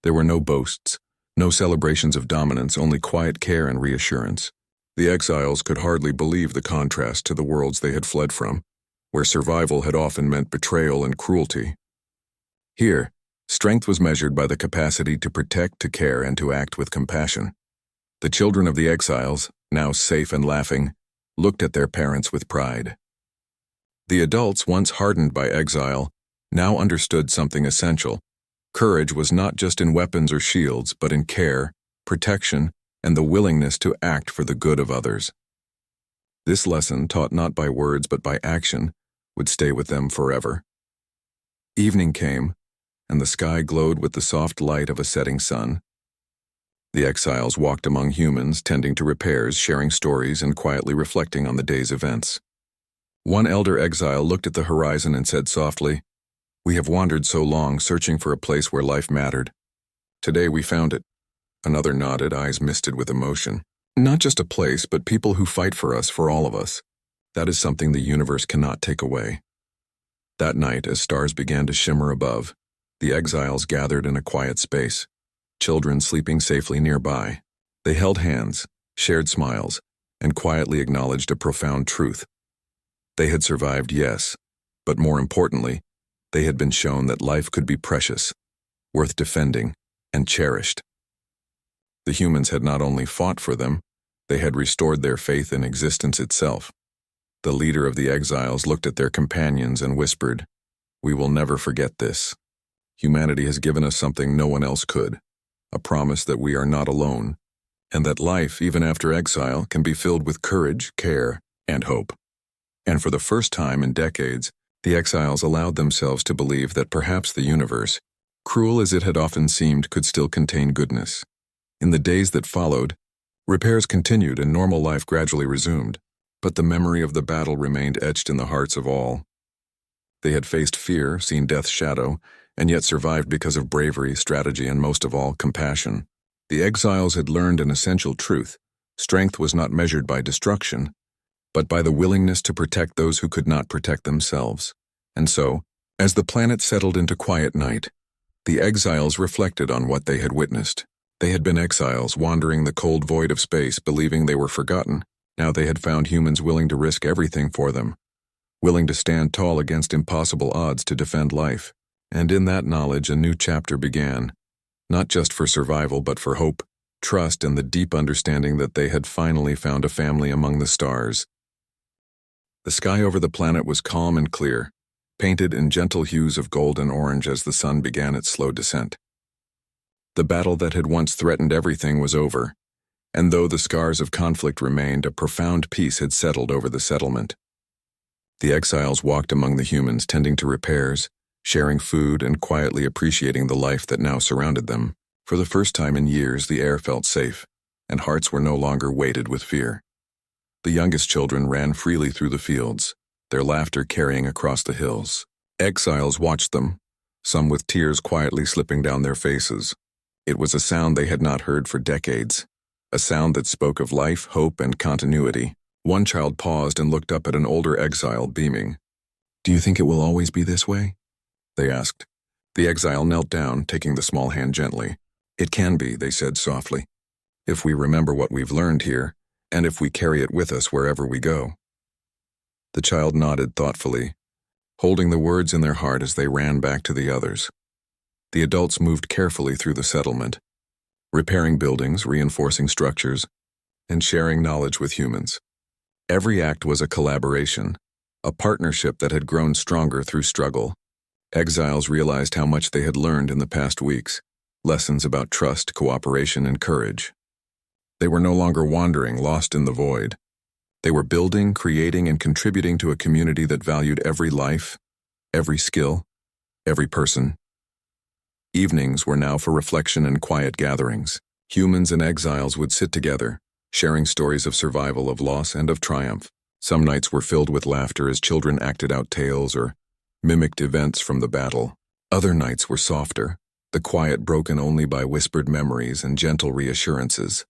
There were no boasts, no celebrations of dominance, only quiet care and reassurance. The exiles could hardly believe the contrast to the worlds they had fled from, where survival had often meant betrayal and cruelty. Here, strength was measured by the capacity to protect, to care, and to act with compassion. The children of the exiles, now safe and laughing, looked at their parents with pride. The adults, once hardened by exile, now understood something essential. Courage was not just in weapons or shields, but in care, protection, and the willingness to act for the good of others. This lesson, taught not by words but by action, would stay with them forever. Evening came, and the sky glowed with the soft light of a setting sun. The exiles walked among humans, tending to repairs, sharing stories, and quietly reflecting on the day's events. One elder exile looked at the horizon and said softly, "We have wandered so long, searching for a place where life mattered. Today we found it." Another nodded, eyes misted with emotion. "Not just a place, but people who fight for us, for all of us. That is something the universe cannot take away." That night, as stars began to shimmer above, the exiles gathered in a quiet space, children sleeping safely nearby. They held hands, shared smiles, and quietly acknowledged a profound truth. They had survived, yes, but more importantly, they had been shown that life could be precious, worth defending, and cherished. The humans had not only fought for them, they had restored their faith in existence itself. The leader of the exiles looked at their companions and whispered, We will never forget this. Humanity has given us something no one else could, a promise that we are not alone, and that life, even after exile, can be filled with courage, care, and hope. And for the first time in decades, the exiles allowed themselves to believe that perhaps the universe, cruel as it had often seemed, could still contain goodness. In the days that followed, repairs continued and normal life gradually resumed, but the memory of the battle remained etched in the hearts of all. They had faced fear, seen death's shadow, and yet survived because of bravery, strategy, and most of all, compassion. The exiles had learned an essential truth. Strength was not measured by destruction, but by the willingness to protect those who could not protect themselves. And so, as the planet settled into quiet night, the exiles reflected on what they had witnessed. They had been exiles, wandering the cold void of space, believing they were forgotten. Now they had found humans willing to risk everything for them, willing to stand tall against impossible odds to defend life. And in that knowledge, a new chapter began, not just for survival, but for hope, trust, and the deep understanding that they had finally found a family among the stars. The sky over the planet was calm and clear, painted in gentle hues of gold and orange as the sun began its slow descent. The battle that had once threatened everything was over, and though the scars of conflict remained, a profound peace had settled over the settlement. The exiles walked among the humans, tending to repairs, sharing food, and quietly appreciating the life that now surrounded them. For the first time in years, the air felt safe, and hearts were no longer weighted with fear. The youngest children ran freely through the fields, their laughter carrying across the hills. Exiles watched them, some with tears quietly slipping down their faces. It was a sound they had not heard for decades, a sound that spoke of life, hope, and continuity. One child paused and looked up at an older exile, beaming. "Do you think it will always be this way?" they asked. The exile knelt down, taking the small hand gently. "It can be," they said softly, "if we remember what we've learned here, and if we carry it with us wherever we go." The child nodded thoughtfully, holding the words in their heart as they ran back to the others. The adults moved carefully through the settlement, repairing buildings, reinforcing structures, and sharing knowledge with humans. Every act was a collaboration, a partnership that had grown stronger through struggle. Exiles realized how much they had learned in the past weeks, lessons about trust, cooperation, and courage. They were no longer wandering, lost in the void. They were building, creating, and contributing to a community that valued every life, every skill, every person. Evenings were now for reflection and quiet gatherings. Humans and exiles would sit together, sharing stories of survival, of loss, and of triumph. Some nights were filled with laughter as children acted out tales or mimicked events from the battle. Other nights were softer, the quiet broken only by whispered memories and gentle reassurances.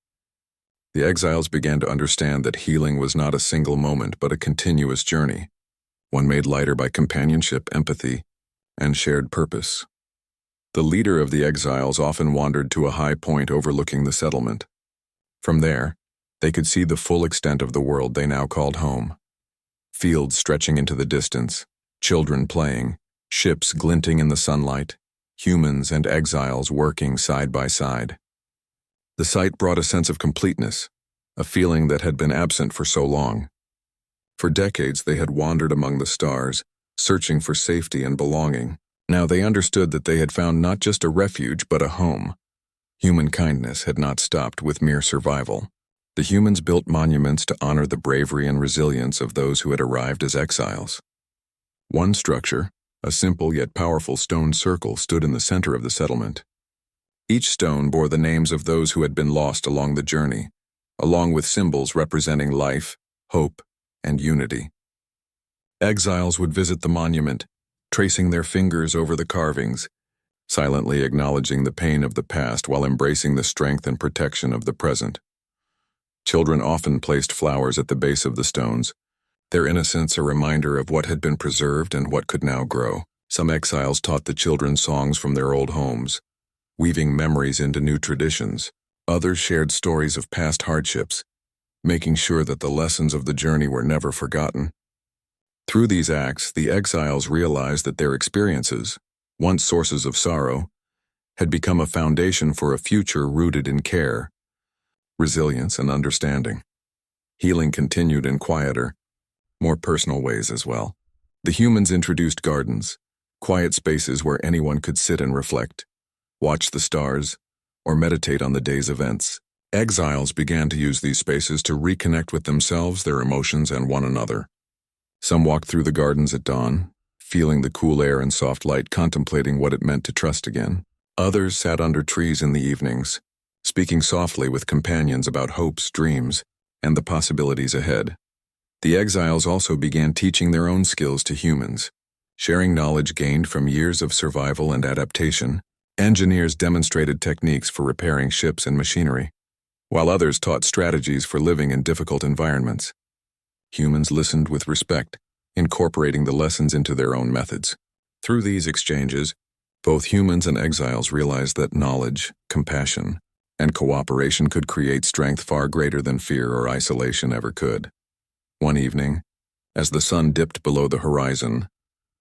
The exiles began to understand that healing was not a single moment but a continuous journey, one made lighter by companionship, empathy, and shared purpose. The leader of the exiles often wandered to a high point overlooking the settlement. From there, they could see the full extent of the world they now called home. Fields stretching into the distance, children playing, ships glinting in the sunlight, humans and exiles working side by side. The sight brought a sense of completeness, a feeling that had been absent for so long. For decades they had wandered among the stars, searching for safety and belonging. Now they understood that they had found not just a refuge but a home. Human kindness had not stopped with mere survival. The humans built monuments to honor the bravery and resilience of those who had arrived as exiles. One structure, a simple yet powerful stone circle, stood in the center of the settlement. Each stone bore the names of those who had been lost along the journey, along with symbols representing life, hope, and unity. Exiles would visit the monument, tracing their fingers over the carvings, silently acknowledging the pain of the past while embracing the strength and protection of the present. Children often placed flowers at the base of the stones, their innocence a reminder of what had been preserved and what could now grow. Some exiles taught the children songs from their old homes, weaving memories into new traditions. Others shared stories of past hardships, making sure that the lessons of the journey were never forgotten. Through these acts, the exiles realized that their experiences, once sources of sorrow, had become a foundation for a future rooted in care, resilience, and understanding. Healing continued in quieter, more personal ways as well. The humans introduced gardens, quiet spaces where anyone could sit and reflect, watch the stars, or meditate on the day's events. Exiles began to use these spaces to reconnect with themselves, their emotions, and one another. Some walked through the gardens at dawn, feeling the cool air and soft light, contemplating what it meant to trust again. Others sat under trees in the evenings, speaking softly with companions about hopes, dreams, and the possibilities ahead. The exiles also began teaching their own skills to humans, sharing knowledge gained from years of survival and adaptation. Engineers demonstrated techniques for repairing ships and machinery, while others taught strategies for living in difficult environments. Humans listened with respect, incorporating the lessons into their own methods. Through these exchanges, both humans and exiles realized that knowledge, compassion, and cooperation could create strength far greater than fear or isolation ever could. One evening, as the sun dipped below the horizon,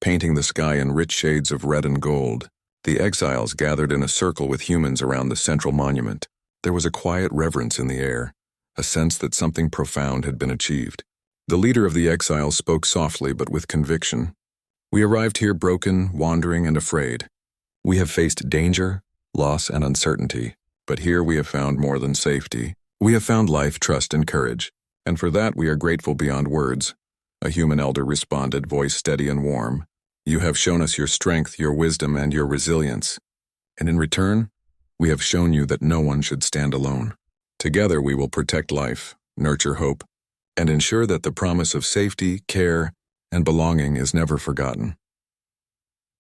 painting the sky in rich shades of red and gold, the exiles gathered in a circle with humans around the central monument. There was a quiet reverence in the air, a sense that something profound had been achieved. The leader of the exiles spoke softly but with conviction. "We arrived here broken, wandering, and afraid. We have faced danger, loss, and uncertainty, but here we have found more than safety. We have found life, trust, and courage, and for that we are grateful beyond words." A human elder responded, voice steady and warm. "You have shown us your strength, your wisdom, and your resilience, and in return, we have shown you that no one should stand alone. Together we will protect life, nurture hope, and ensure that the promise of safety, care, and belonging is never forgotten."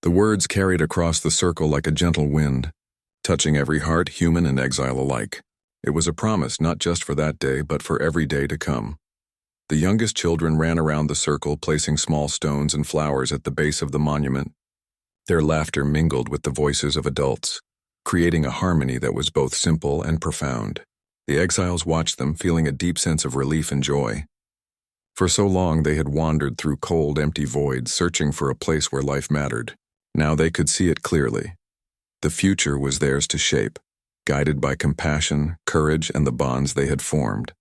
The words carried across the circle like a gentle wind, touching every heart, human and exile alike. It was a promise not just for that day, but for every day to come. The youngest children ran around the circle, placing small stones and flowers at the base of the monument. Their laughter mingled with the voices of adults, creating a harmony that was both simple and profound. The exiles watched them, feeling a deep sense of relief and joy. For so long they had wandered through cold, empty voids, searching for a place where life mattered. Now they could see it clearly. The future was theirs to shape, guided by compassion, courage, and the bonds they had formed.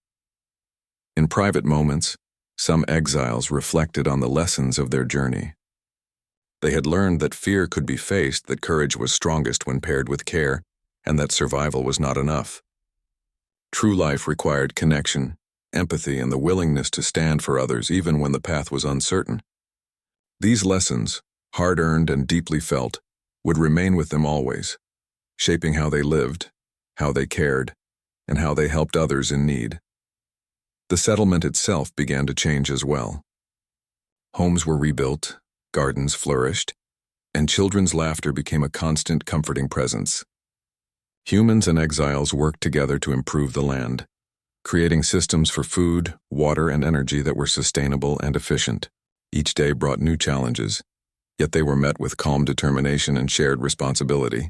In private moments, some exiles reflected on the lessons of their journey. They had learned that fear could be faced, that courage was strongest when paired with care, and that survival was not enough. True life required connection, empathy, and the willingness to stand for others even when the path was uncertain. These lessons, hard-earned and deeply felt, would remain with them always, shaping how they lived, how they cared, and how they helped others in need. The settlement itself began to change as well. Homes were rebuilt, gardens flourished, and children's laughter became a constant, comforting presence. Humans and exiles worked together to improve the land, creating systems for food, water, and energy that were sustainable and efficient. Each day brought new challenges, yet they were met with calm determination and shared responsibility.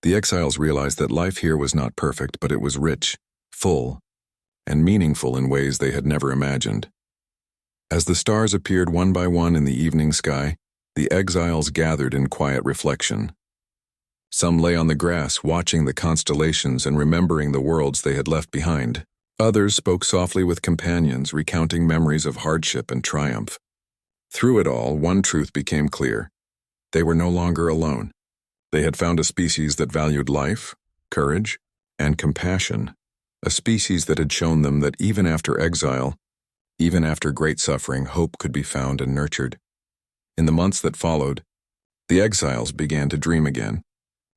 The exiles realized that life here was not perfect, but it was rich, full, and meaningful in ways they had never imagined. As the stars appeared one by one in the evening sky, the exiles gathered in quiet reflection. Some lay on the grass, watching the constellations and remembering the worlds they had left behind. Others spoke softly with companions, recounting memories of hardship and triumph. Through it all, one truth became clear. They were no longer alone. They had found a species that valued life, courage, and compassion, a species that had shown them that even after exile, even after great suffering, hope could be found and nurtured. In the months that followed, the exiles began to dream again.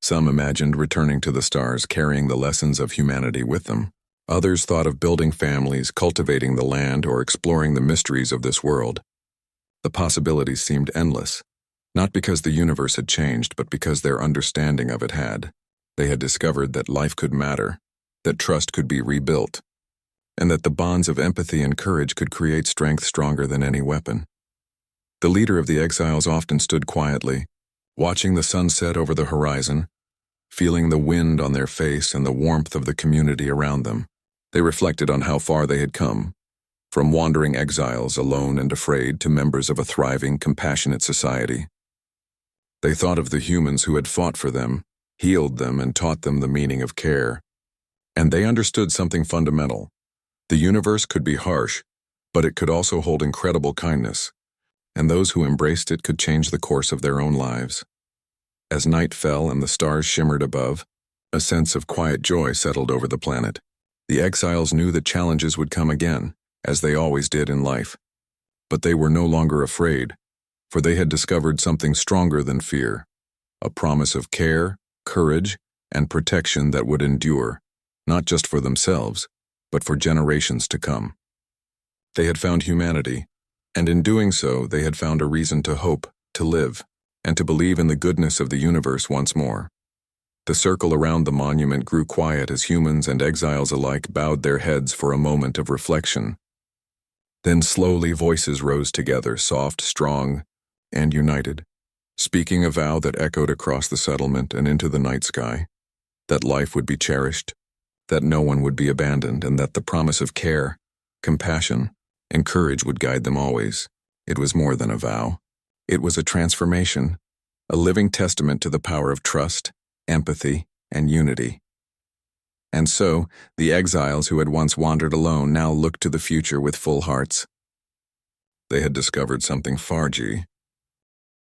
Some imagined returning to the stars, carrying the lessons of humanity with them. Others thought of building families, cultivating the land, or exploring the mysteries of this world. The possibilities seemed endless, not because the universe had changed, but because their understanding of it had. They had discovered that life could matter, that trust could be rebuilt, and that the bonds of empathy and courage could create strength stronger than any weapon. The leader of the exiles often stood quietly, watching the sunset over the horizon, feeling the wind on their face and the warmth of the community around them. They reflected on how far they had come, from wandering exiles alone and afraid to members of a thriving, compassionate society. They thought of the humans who had fought for them, healed them, and taught them the meaning of care. And they understood something fundamental. The universe could be harsh, but it could also hold incredible kindness. and those who embraced it could change the course of their own lives. As night fell and the stars shimmered above, a sense of quiet joy settled over the planet. The exiles knew that challenges would come again, as they always did in life. But they were no longer afraid, for they had discovered something stronger than fear, a promise of care, courage, and protection that would endure, not just for themselves, but for generations to come. They had found humanity, and in doing so, they had found a reason to hope, to live, and to believe in the goodness of the universe once more. The circle around the monument grew quiet as humans and exiles alike bowed their heads for a moment of reflection. Then slowly voices rose together, soft, strong, and united, speaking a vow that echoed across the settlement and into the night sky, that life would be cherished, that no one would be abandoned, and that the promise of care, compassion, and courage would guide them always. It was more than a vow. It was a transformation, a living testament to the power of trust, empathy, and unity. And so, the exiles who had once wandered alone now looked to the future with full hearts. They had discovered something far